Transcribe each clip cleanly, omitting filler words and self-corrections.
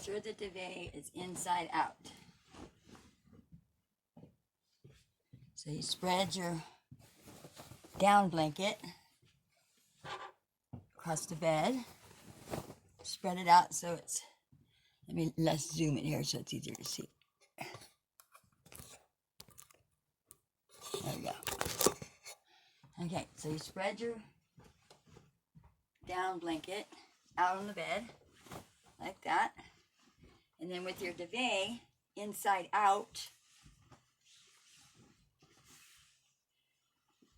sure the duvet is inside out. So you spread your down blanket across the bed. Spread it out so it's, let's zoom it here so it's easier to see. There we go. Okay, so you spread your down blanket out on the bed like that. And then with your duvet inside out,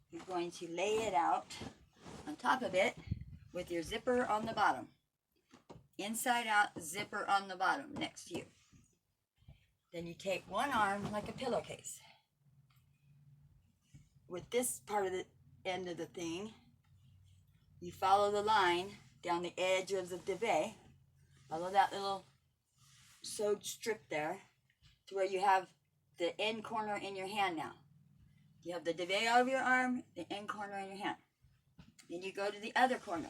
you're going to lay it out on top of it with your zipper on the bottom. Inside out, zipper on the bottom next to you. Then you take one arm like a pillowcase. With this part of the end of the thing, you follow the line down the edge of the duvet. Follow that little sewed strip there to where you have the end corner in your hand now. You have the duvet over your arm, the end corner in your hand. Then you go to the other corner.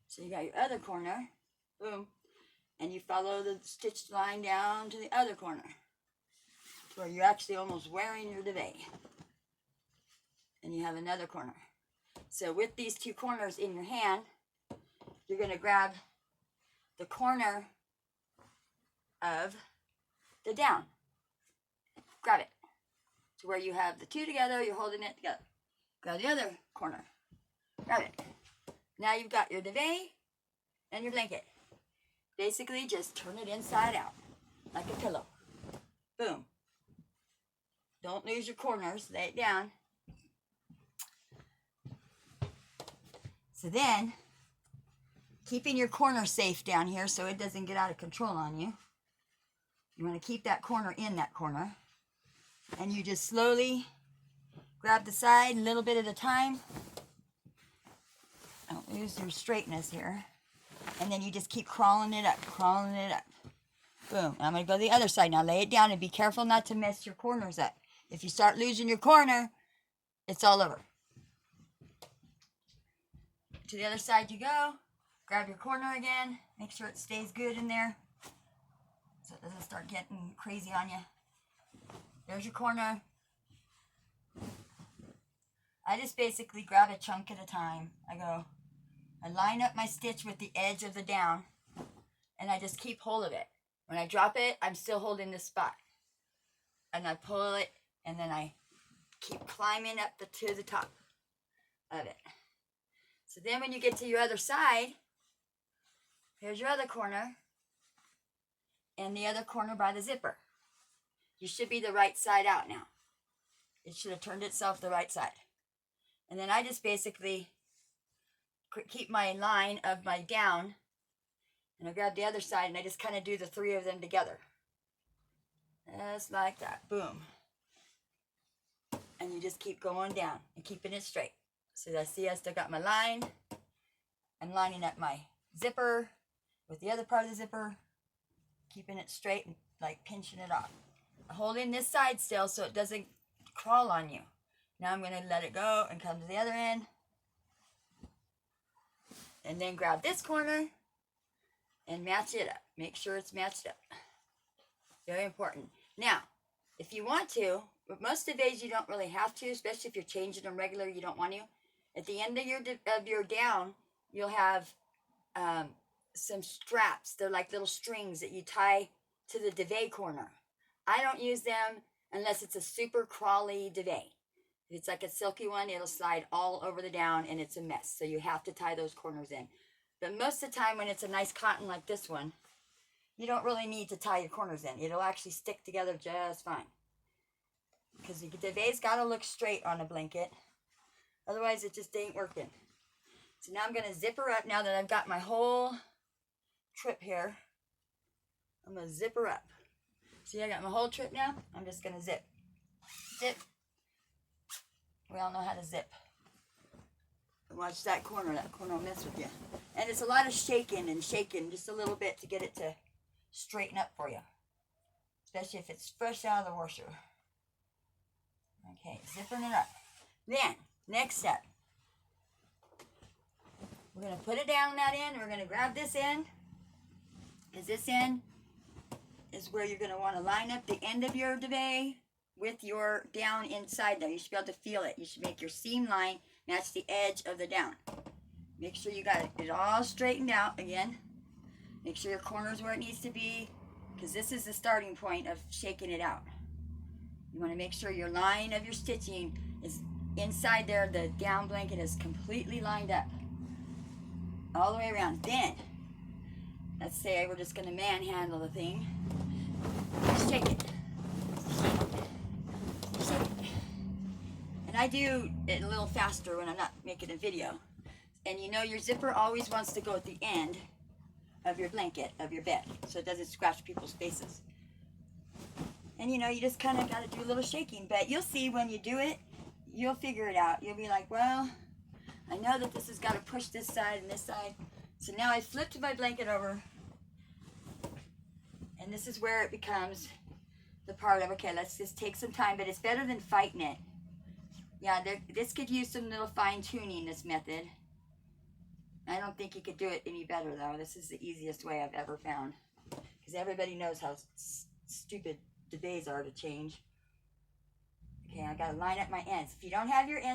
So you got your other corner, boom, and you follow the stitched line down to the other corner to where you're actually almost wearing your duvet. And you have another corner. So with these two corners in your hand, you're going to grab the corner of the down. Grab it to where you have the two together, you're holding it together. Grab the other corner. Grab it. Now you've got your duvet and your blanket. Basically just turn it inside out like a pillow. Boom. Don't lose your corners. Lay it down. So then, keeping your corner safe down here so it doesn't get out of control on you. You want to keep that corner in that corner. And you just slowly grab the side a little bit at a time. Don't lose your straightness here. And then you just keep crawling it up, crawling it up. Boom. I'm going to go to the other side now. Lay it down and be careful not to mess your corners up. If you start losing your corner, it's all over. To the other side you go. Grab your corner again. Make sure it stays good in there so it doesn't start getting crazy on you. There's your corner. I just basically grab a chunk at a time. I line up my stitch with the edge of the down and I just keep hold of it. When I drop it, I'm still holding this spot. And I pull it and then I keep climbing up to the top of it. So then when you get to your other side, here's your other corner and the other corner by the zipper. You should be the right side out now. It should have turned itself the right side. And then I just basically keep my line of my down and I grab the other side and I just kind of do the three of them together. Just like that. Boom. And you just keep going down and keeping it straight. So I still got my line. I'm lining up my zipper with the other part of the zipper, keeping it straight and like pinching it off. Holding this side still so it doesn't crawl on you. Now I'm going to let it go and come to the other end. And then grab this corner and match it up. Make sure it's matched up. Very important. Now, if you want to, but most duvets you don't really have to, especially if you're changing them regular, you don't want to. At the end of your down, you'll have some straps. They're like little strings that you tie to the duvet corner. I don't use them unless it's a super crawly duvet. If it's like a silky one, it'll slide all over the down and it's a mess. So you have to tie those corners in. But most of the time when it's a nice cotton like this one, you don't really need to tie your corners in. It'll actually stick together just fine. Because the duvet's got to look straight on a blanket. Otherwise, it just ain't working. So now I'm going to zip her up now that I've got my whole trip here. I'm going to zip her up. See, I got my whole trip now. I'm just going to zip. Zip. We all know how to zip. Watch that corner. That corner will mess with you. And it's a lot of shaking and shaking just a little bit to get it to straighten up for you. Especially if it's fresh out of the washer. Okay, zipping it up. Then, next step. We're going to put it down that end. We're going to grab this end. Because this end is where you're going to want to line up the end of your duvet with your down inside there. You should be able to feel it. You should make your seam line match the edge of the down. Make sure you got it all straightened out again. Make sure your corner's where it needs to be, because this is the starting point of shaking it out. You want to make sure your line of your stitching is inside there. The down blanket is completely lined up all the way around. Then, let's say we're just going to manhandle the thing. Shake it. Shake it. And I do it a little faster when I'm not making a video. And you know your zipper always wants to go at the end of your blanket, of your bed, so it doesn't scratch people's faces. And you know, you just kind of got to do a little shaking, but you'll see when you do it, you'll figure it out. You'll be like, well, I know that this has got to push this side and this side. So now I flipped my blanket over, and this is where it becomes the part of, okay, let's just take some time, but it's better than fighting it. Yeah, this could use some little fine tuning, this method. I don't think you could do it any better, though. This is the easiest way I've ever found, because everybody knows how stupid duvets are to change. Okay, I got to line up my ends. If you don't have your ends